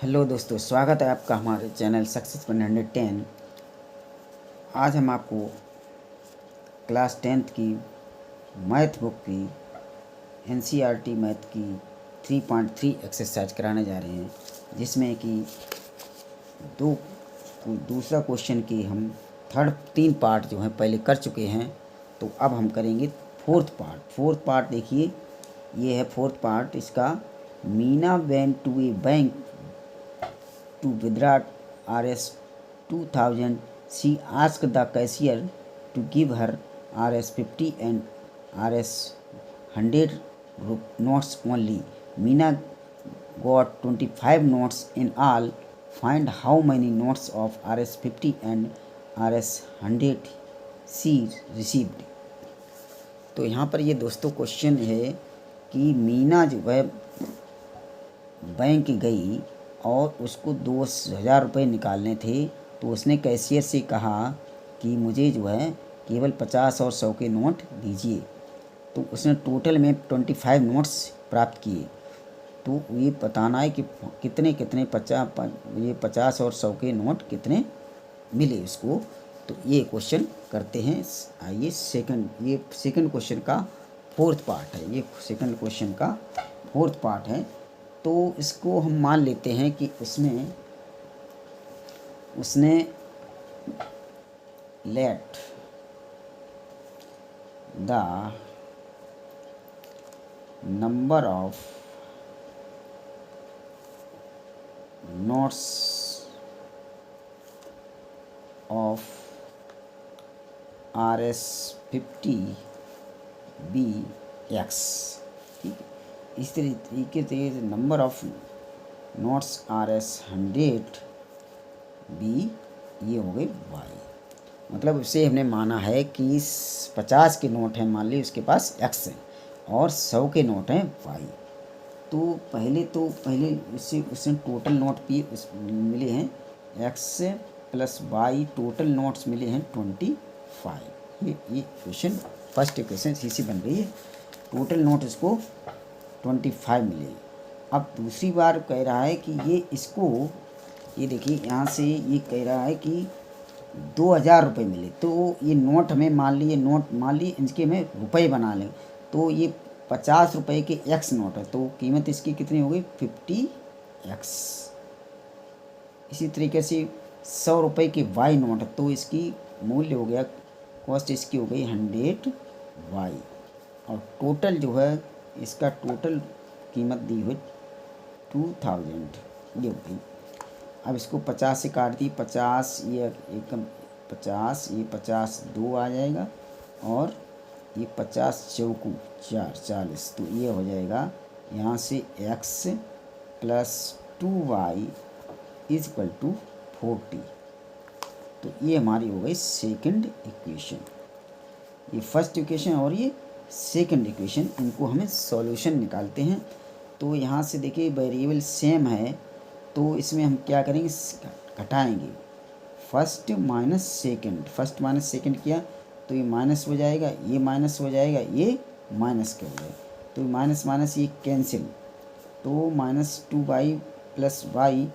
Hello दोस्तों, स्वागत है आपका हमारे चैनल सक्सेस 110। आज हम आपको क्लास 10th की मैथ बुक की एनसीईआरटी मैथ की 3.3 एक्सरसाइज कराने जा रहे हैं, जिसमें कि दूसरा क्वेश्चन की हम तीन पार्ट जो हैं पहले कर चुके हैं। तो अब हम करेंगे फोर्थ पार्ट देखिए, ये है फोर्थ पार्ट इसका। Meena went to a bank to withdraw Rs 2000. She asked the cashier to give her Rs 50 and Rs 100 notes only. Meena got 25 notes in all. Find how many notes of Rs 50 and Rs 100 she received. तो यहाँ पर ये दोस्तों question है कि मीना जो है bank गई और उसको 2000 रुपये निकालने थे। तो उसने कैशियर से कहा कि मुझे जो है केवल 50 और 100 के नोट दीजिए। तो उसने टोटल में 25 नोट्स प्राप्त किए। तो ये बताना है कि कितने कितने 50 और 100 के नोट कितने मिले उसको। तो ये क्वेश्चन करते हैं। आइए सेकंड क्वेश्चन का फोर्थ पार्ट है। ये सेकंड क्वेश्चन का फोर्थ पार्ट है। तो इसको हम मान लेते हैं कि उसने let the number of notes of Rs 50 be x. ठीक है, इस तरीके से number of notes Rs 100 be ये हो गए वाई। मतलब इससे हमने माना है कि 50 के नोट हैं, मान ली उसके पास x है, और 100 के नोट हैं y। तो पहले इससे उसने टोटल नोट भी मिले हैं x plus y, total notes मिले हैं 25। ये क्वेश्चन फर्स्ट इक्वेशन इसी बन रही है। टोटल नोट इसको 25 मिले। अब दूसरी बार कह रहा है कि ये देखिए यहाँ से ये कह रहा है कि 2000 रुपये मिले। तो ये नोट हमें मान लिए इनके हमें रुपये बना लें। तो ये 50 रुपये के x नोट है, तो कीमत इसकी कितनी हो गई 50x। इसी तरीके से 100 रुपये के y नोट है, तो इसकी मूल्य हो गया, कॉस्ट इसकी हो गई 100y। और टोटल जो है इसका टोटल कीमत दी हुई 2000 ये हो गई। अब इसको 50 से काट दी, 50 ये एकम 50, ये 50 2 आ जाएगा, और ये 50 चौकू 4 40। तो ये हो जाएगा यहाँ से x plus 2y is equal to 40। तो ये हमारी हो गई सेकंड इक्वेशन। ये फर्स्ट इक्वेशन और ये सेकंड इक्वेशन, इनको हमें सॉल्यूशन निकालते हैं। तो यहाँ से देखिए वेरिएबल सेम है, तो इसमें हम क्या करेंगे, घटाएंगे। फर्स्ट माइनस सेकंड किया तो ये माइनस हो जाएगा, ये माइनस हो जाएगा, ये माइनस कर जाएगा। तो माइनस माइनस ये कैंसिल, तो -2y प्लस y,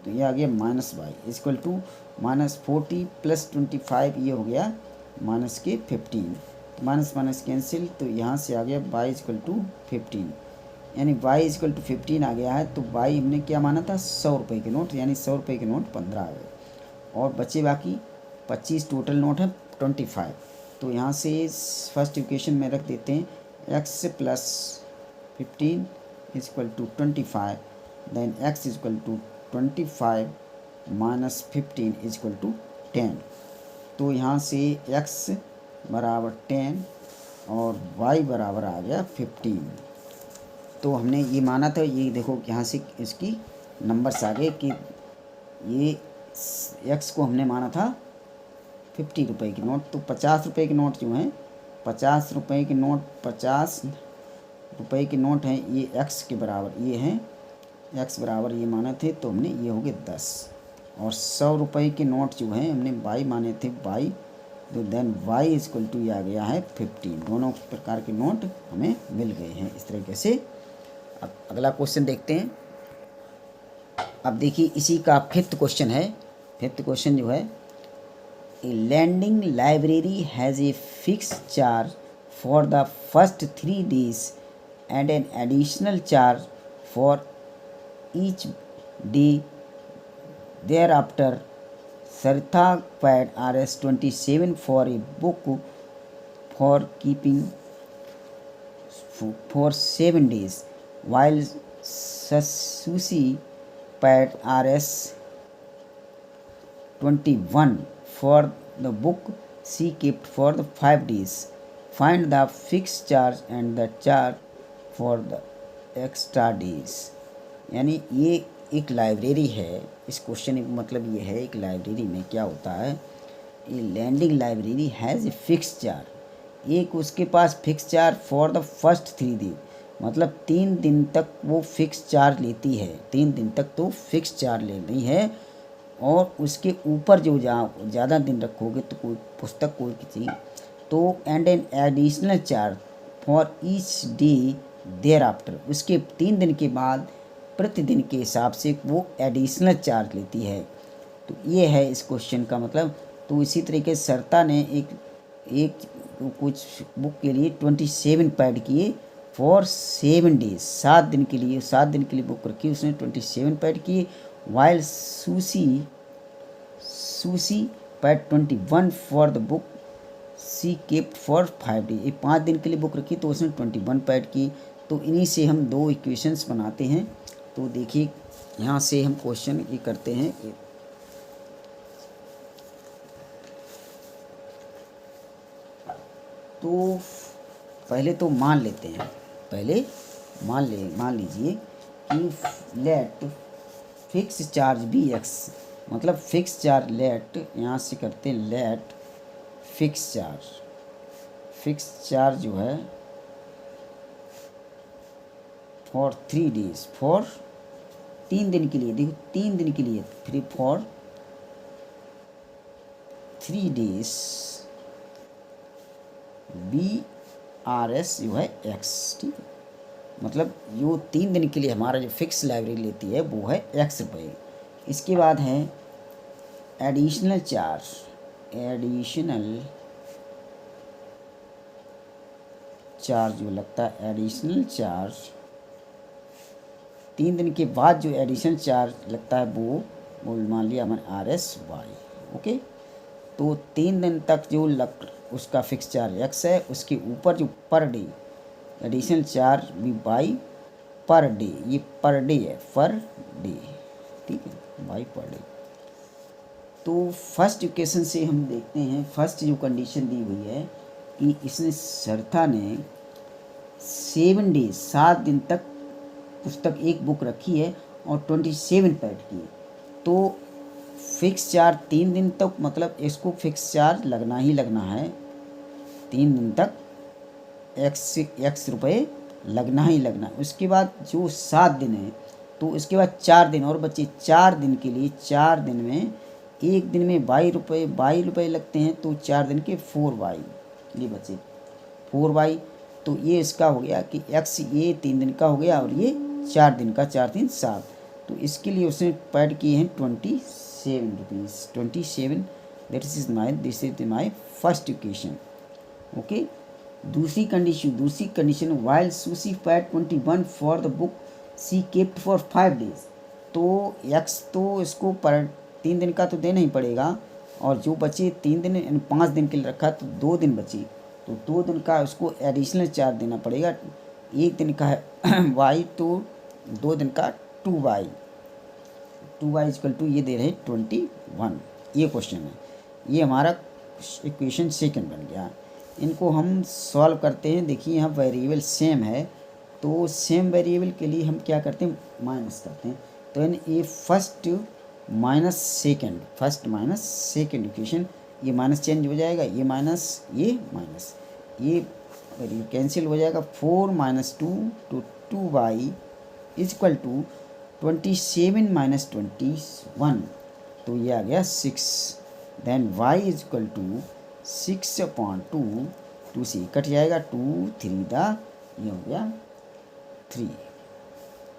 तो ये आ गया -y इक्वल टू -40 प्लस 25, ये हो गया -15। माइनस माइनस कैंसिल, तो यहाँ से आ गया y इक्वल टू 15, यानी y इक्वल टू 15 आ गया है। तो y हमने क्या माना था 100 रुपये के नोट, यानी 100 रुपये के नोट 15 आ गए, और बचे बाकी 25। टोटल नोट है 25। तो यहाँ से फर्स्ट इक्वेशन में रख देते हैं x plus 15 equal to 25, then x equal to 25 minus 15 equal to 10। तो यहाँ से x बराबर 10 और y बराबर आ गया 15। तो हमने ये माना था, ये देखो यहाँ से इसकी नंबर्स आ गए कि ये x को हमने माना था 50 रुपये की नोट। तो 50 रुपये के नोट जो हैं, 50 रुपये के नोट हैं, ये x के बराबर ये हैं, x बराबर ये माने थे, तो हमने ये हो गए 10। और 100 रुपये के नोट जो हैं हमने y माने थे y, तो देन y इक्वल टू आ गया है 15। दोनों प्रकार के नोट हमें मिल गए हैं इस तरीके से। अब अगला क्वेश्चन देखते हैं। अब देखिए इसी का फिफ्थ क्वेश्चन है। फिफ्थ क्वेश्चन जो है, a landing library has a fix charge for the first 3 days and an additional charge for each day thereafter. Saritha paid Rs 27 for a book for keeping for 7 days, while Susi paid Rs 21 for the book she kept for the 5 days. Find the fixed charge and the charge for the extra days. यानी ये एक library है। इस question का मतलब ये है, एक लाइब्रेरी में क्या होता है, ये landing library has a fix charge, एक उसके पास fix charge for the first 3 दिन, मतलब 3 दिन तक वो फिक्स चार्ज लेती है, 3 दिन तक तो फिक्स चार्ज लेनी है। और उसके ऊपर जो ज़्यादा दिन रखोगे तो कोई पुस्तक कोई किसी तो and an additional charge for each day thereafter, उसके 3 दिन के बाद प्रतिदिन के हिसाब से वो एडिशनल चार्ज लेती है। तो ये है इस क्वेश्चन का मतलब। तो इसी तरीके से सरिता ने एक कुछ बुक के लिए 27 पैड किए फॉर 7 days, 7 दिन के लिए, 7 दिन के लिए बुक रखी, उसने 27 पैड किए। While Susy paid 21 for the book she kept for 5 days, ये 5 दिन के लिए बुक रखी तो उसने 21 पैड की। तो इन्हीं से हम 2 इक्वेशंस बनाते हैं। तो देखिए यहाँ से हम क्वेश्चन ये करते हैं कि तो पहले तो मान लेते हैं, पहले मान लीजिए कि let fix charge be x, मतलब फिक्स चार्ज लेट, यहाँ से करते हैं लेट फिक्स चार्ज जो है फॉर 3 days, फॉर 3 दिन के लिए, देखो 3 दिन के लिए, फिर for 3 days be R S जो है एक्स, ठीक है। मतलब जो 3 दिन के लिए हमारा जो फिक्स लाइब्रेरी लेती है वो है x रुपये। इसके बाद है एडिशनल चार्ज जो लगता है, एडिशनल चार्ज 3 दिन के बाद जो एडिशनल चार्ज लगता है वो मान लिया हमने RSY, ओके। तो 3 दिन तक जो उसका फिक्स चार्ज x है, उसके ऊपर जो पर डे एडिशनल चार्ज भी बाई पर डे, ये पर डे है, पर डे, ठीक है, बाई पर डे। तो फर्स्ट इक्वेशन से हम देखते हैं, फर्स्ट जो कंडीशन दी हुई है कि इसने सरिता ने 7 days 7 दिन तक पुस्तक एक बुक रखी है और 27 पैड किए। तो फिक्स चार्ज 3 दिन तक, मतलब इसको फिक्स चार्ज लगना ही लगना है, 3 दिन तक x रुपये लगना ही लगना। उसके बाद जो 7 दिन है तो इसके बाद 4 दिन और बचे, 4 दिन के लिए, 4 दिन में एक दिन में 22 रुपये लगते हैं, तो 4 दिन के 4y ये बचे 4y। तो ये इसका हो गया कि x ये 3 दिन का हो गया और ये 4 दिन का, 4 3 7। तो इसके लिए उसने पैड किए हैं 27 rupees, 27, this is my first equation, okay. दूसरी condition while Sushi paid 21 for the book she kept for 5 days। तो x तो इसको पर 3 दिन का तो देना ही पड़ेगा, और जो बचे 3 दिन 5 दिन के लिए रखा तो 2 दिन बचे, तो 2 दिन का उसको एडिशनल चार्ज देना पड़ेगा। 1 दिन का है y, तो 2 दिन का 2y इक्वल टू ये दे रहे 21। ये क्वेश्चन है, ये हमारा इक्वेशन सेकंड बन गया। इनको हम सॉल्व करते हैं। देखिए यहाँ वेरिएबल सेम है, तो सेम वेरिएबल के लिए हम क्या करते हैं, माइनस करते हैं। तो ये फर्स्ट माइनस सेकेंड इक्वेशन, ये माइनस चेंज हो जाएगा, ये माइनस ये कैंसिल हो जाएगा। 4 - 2 तो 2y इज इक्वल टू 27 - 21, तो ये आ गया 6। Then y is equal to 6/2, 2 से कट जाएगा, 2 3 ये हो गया 3,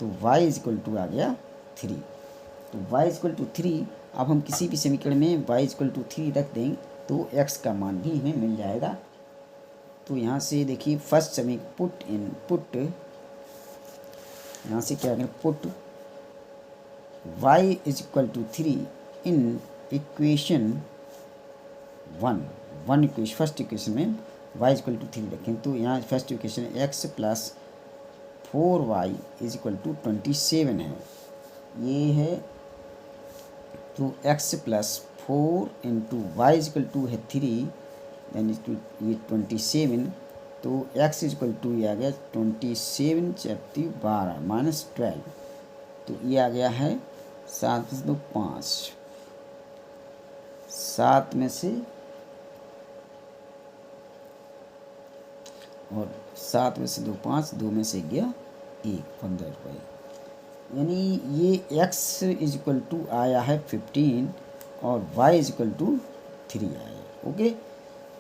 तो y इज इक्वल टू आ गया 3। तो y इक्वल टू 3, अब हम किसी भी समीकरण में y इक्वल टू 3 रख देंगे तो x का मान भी हमें मिल जाएगा। तो यहाँ से देखिए फर्स्ट समीकरण पुट यहाँ से क्या करें, put y is equal to 3 in equation equation first equation में y इक्वल टू 3 रखें। तो यहाँ first equation x plus 4y is equal to 27 है, ये है। तो x plus 4 into y is equal to है 3 यानी ये 27। तो x इज इक्वल टू ये आ गया 27 चौथी 12 माइनस 12। तो ये आ गया है 7 में से 2 5, 7 में से और 7 में से 2 5, 2 में से गया 1, 15 रुपये। यानी ये x इज इक्वल टू आया है 15 और y इज इक्वल टू 3 आया। ओके,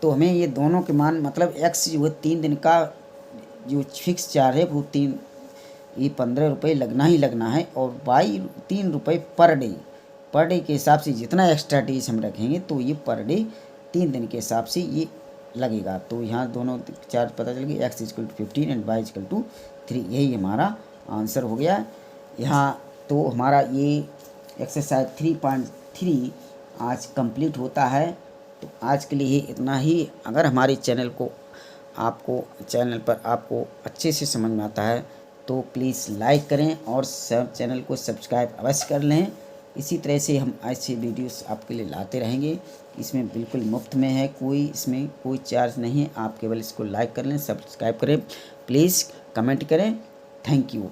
तो हमें ये दोनों के मान मतलब x जो है 3 दिन का जो फिक्स चार्ज है वो 3 ये 15 रुपये लगना ही लगना है, और y 3 रुपये पर डे के हिसाब से जितना एक्स्ट्रा डेज हम रखेंगे तो ये पर डे 3 दिन के हिसाब से ये लगेगा। तो यहाँ दोनों चार्ज पता चल गया, x equal to 15 and y equal to 3, यही हमारा आंसर हो गया यहाँ। तो हमारा ये एक्सरसाइज 3.3 आज कंप्लीट होता है। तो आज के लिए इतना ही। अगर हमारे चैनल पर आपको अच्छे से समझ में आता है तो प्लीज़ लाइक करें और चैनल को सब्सक्राइब अवश्य कर लें। इसी तरह से हम ऐसे वीडियोस आपके लिए लाते रहेंगे। इसमें बिल्कुल मुफ्त में है, इसमें कोई चार्ज नहीं है। आप केवल इसको लाइक कर लें, सब्सक्राइब करें, प्लीज़ कमेंट करें। Thank you.